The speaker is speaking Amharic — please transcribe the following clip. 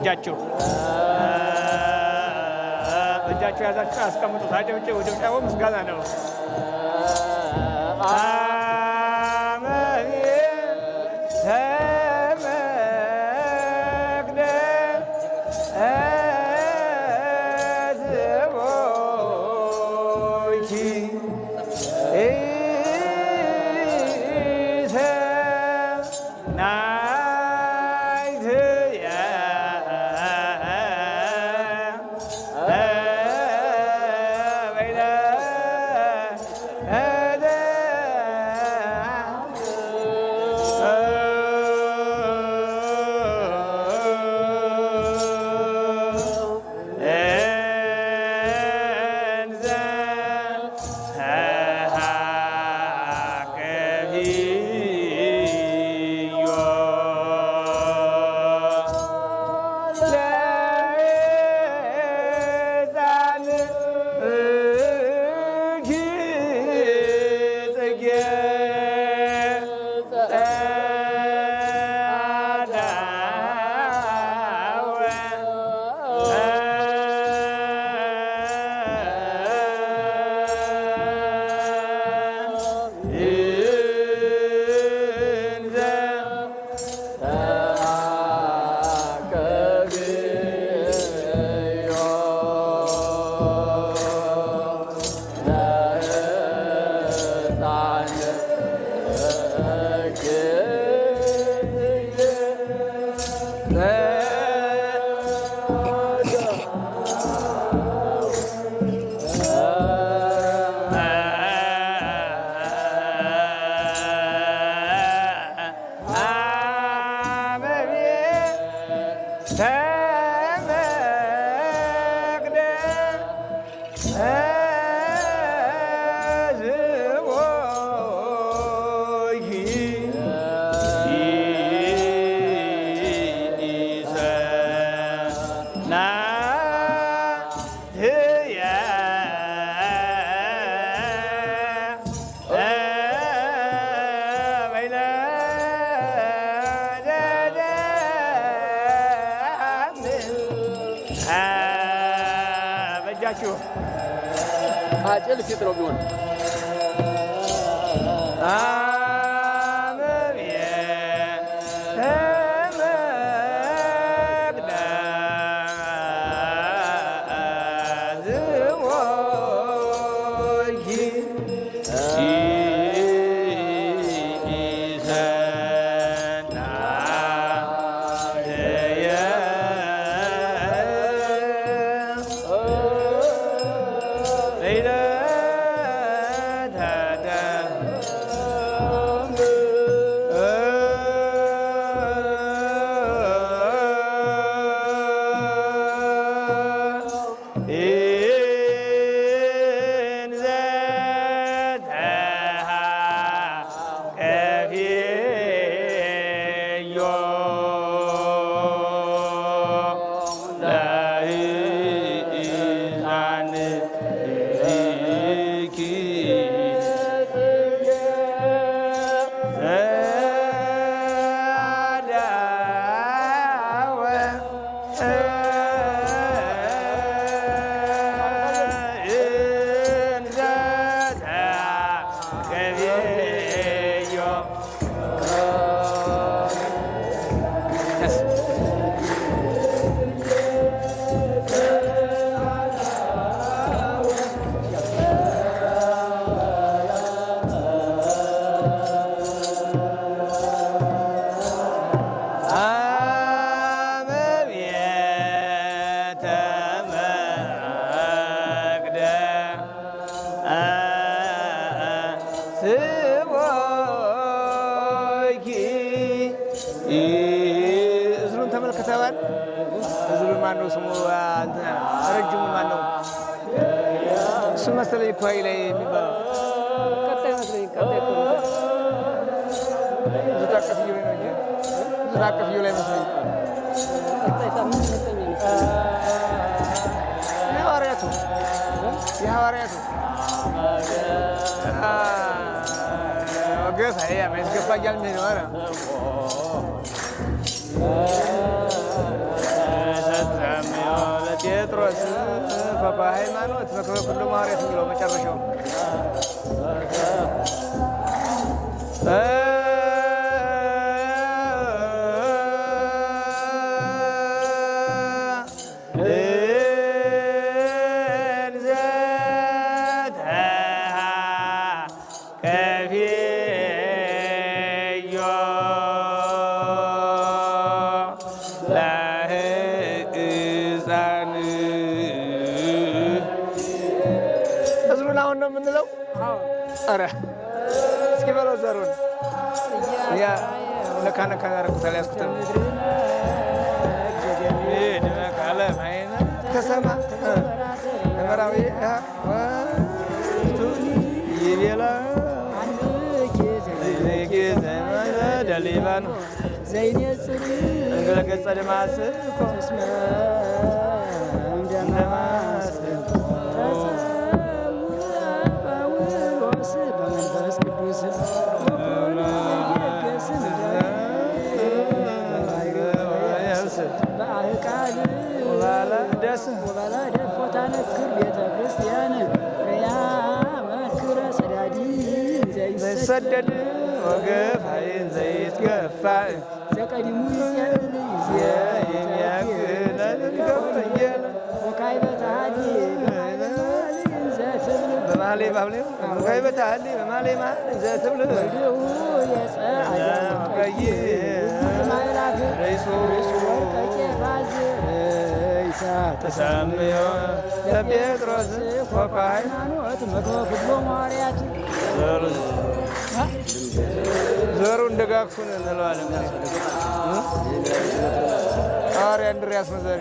በእጃችሁ ያዛችሁ አስቀምጡት። አጨብጭቡ። ጭብጨባው ምስጋና ነው። አጭል ፊት ነው ቢሆን እዝሩን ተመልክተዋል። እዝሩ ማነው ስሙ? ረጅሙ ማነው? እሱ መሰለኝ እኮ ላይ የሚባለው ቀጣይ መስለኝ። ቀጣይ እኮ ዝታቀፍዩ ላይ ነው። ዝታቀፍዩ ላይ መስለኝ ቀጣይ ሳምንት መሰለኝ ነው። የሐዋርያቱ ወገፍ አያ መስገፋያል ምን ነው? ጴጥሮስ ኮከበ ሃይማኖት መክበብ ኩሉ ሐዋርያት የሚለው መጨረሻው ነው የምንለው። ኧረ እስኪ በለው ዘሩን ያ ነካ ነካ ያደረኩታል ያዝኩታል ቃለ ማይነ ከሰማ መራዊ ይቤላ ደሊባን ዘይኔጽር እንገለገጸ ደማስ ኮስመ እንደማስ በመንፈስ ቅዱስ በአቃል ደስ ደፎታ ነክር ቤተ ክርስቲያን ያ መክረ ሰዳዲ ዘይሰደድ ወገፍ አይን ዘይትገፋ ዘቀዲሙ ወካይበታሃዲ በማሌ ባብሌ ወካይበታሃዲ በማሌ ዘትብል ቀይ ረይሶ ተሰምዮ ለጴጥሮስ ኮከበ ሃይማኖት መክበብ ኩሉ ሐዋርያት ዘሩን ደጋግፉን እንለዋለን። ሐዋርያ እንድርያስ ነው ዘሪ